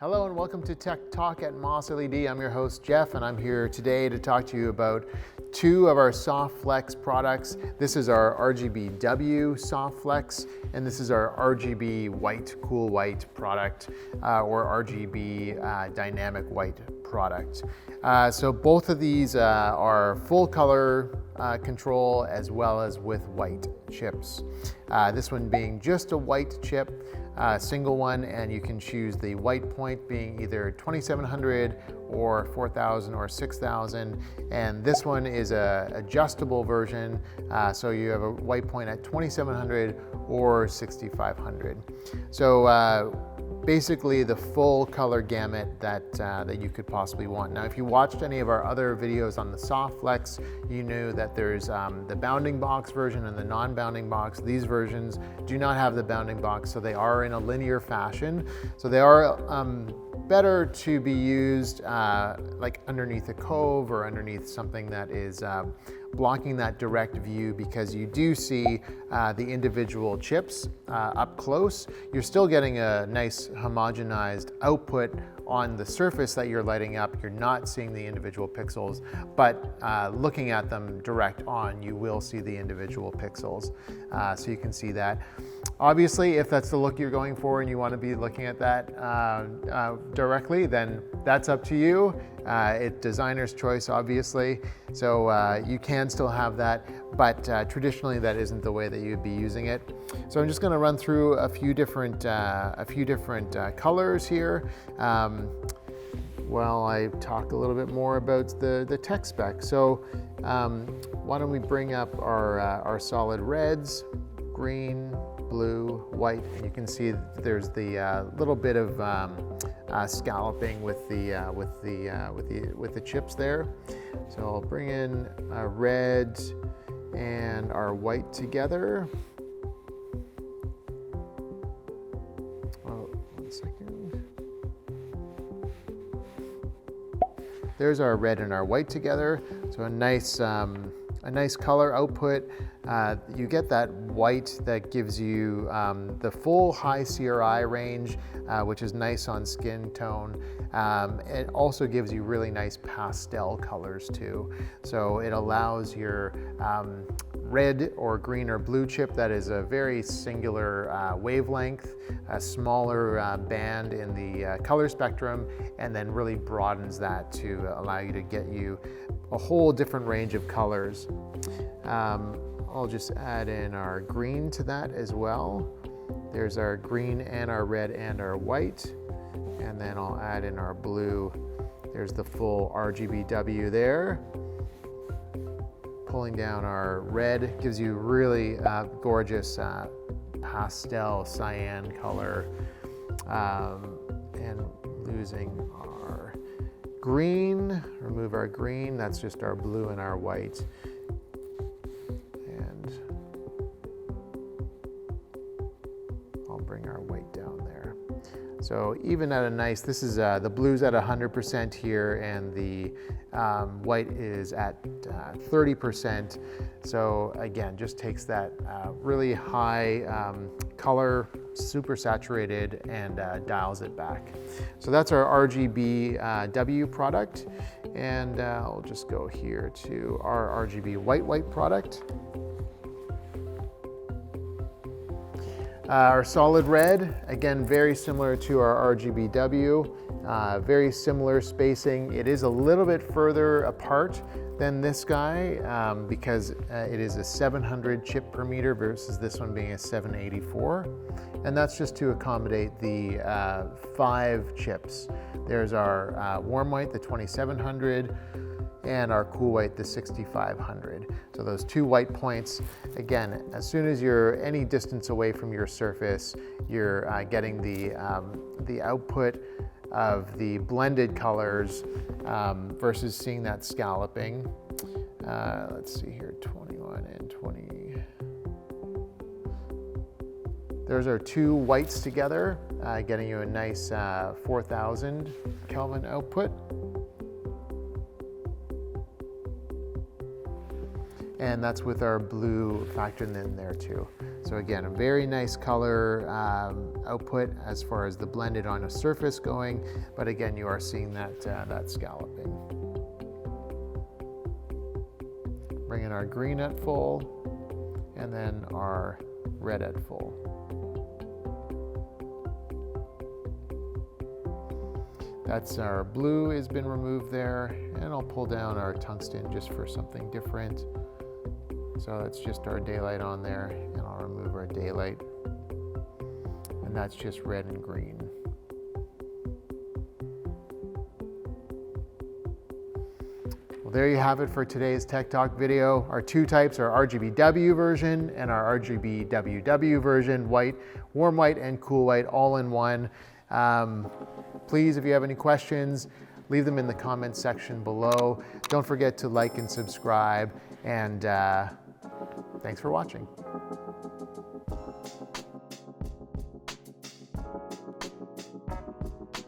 Hello and welcome to Tech Talk at MossLED. I'm your host Jeff and I'm here today to talk to you about two of our SoftFLEX products. This is our RGBW SoftFLEX and this is our RGB white, cool white product or RGB dynamic white product. So both of these are full color control as well as with white chips. This one being just a white chip, single one, and you can choose the white point being either 2700 or 4000 or 6000, and this one is a adjustable version, so you have a white point at 2700 or 6500. So basically the full color gamut that you could possibly want. Now, if you watched any of our other videos on the SoftFLEX, you knew that there's the bounding box version and the non-bounding box. These versions do not have the bounding box, so they are in a linear fashion. So they are better to be used like underneath a cove or underneath something that is blocking that direct view, because you do see the individual chips up close. You're still getting a nice homogenized output on the surface that you're lighting up. You're not seeing the individual pixels, but looking at them direct on, you will see the individual pixels. So you can see that. Obviously, if that's the look you're going for and you want to be looking at that directly, then that's up to you. It's designer's choice, obviously. So you can still have that, but traditionally that isn't the way that you'd be using it. So I'm just going to run through a few different colors here. While I talk a little bit more about the tech spec. So why don't we bring up our solid reds, green, blue, white. You can see there's the little bit of scalloping with the chips there. So I'll bring in our red and our white together. Oh, 1 second. There's our red and our white together. So a nice color output. You get that white that gives you the full high CRI range, which is nice on skin tone. It also gives you really nice pastel colors too. So it allows your red or green or blue chip that is a very singular wavelength, a smaller band in the color spectrum, and then really broadens that to allow you to get you a whole different range of colors. I'll just add in our green to that as well. There's our green and our red and our white. And then I'll add in our blue. There's the full RGBW there. Pulling down our red gives you really gorgeous pastel cyan color. And losing our green, remove our green, that's just our blue and our white. Bring our white down there. So even at a nice, this is the blue's at 100% here, and the white is at 30%. So again, just takes that really high color, super saturated, and dials it back. So that's our RGBW product, and I'll just go here to our RGB white product. Our solid red, again, very similar to our RGBW, very similar spacing. It is a little bit further apart than this guy because it is a 700 chip per meter versus this one being a 784. And that's just to accommodate the 5 chips. There's our warm white, the 2700, and our cool white, the 6500. So those 2 white points, again, as soon as you're any distance away from your surface, you're getting the output of the blended colors versus seeing that scalloping. Let's see here, 21 and 20. There's our 2 whites together, getting you a nice 4000 Kelvin output. and that's with our blue factored in there too. So again, a very nice color output as far as the blended on a surface going, but again, you are seeing that, that scalloping. Bring in our green at full, and then our red at full. That's our blue has been removed there, and I'll pull down our tungsten just for something different. So that's just our daylight on there, and I'll remove our daylight. And that's just red and green. Well, there you have it for today's Tech Talk video. Our two types are RGBW version and our RGBWW version, white, warm white, and cool white, all in one. Please, if you have any questions, leave them in the comments section below. Don't forget to like and subscribe, and thanks for watching.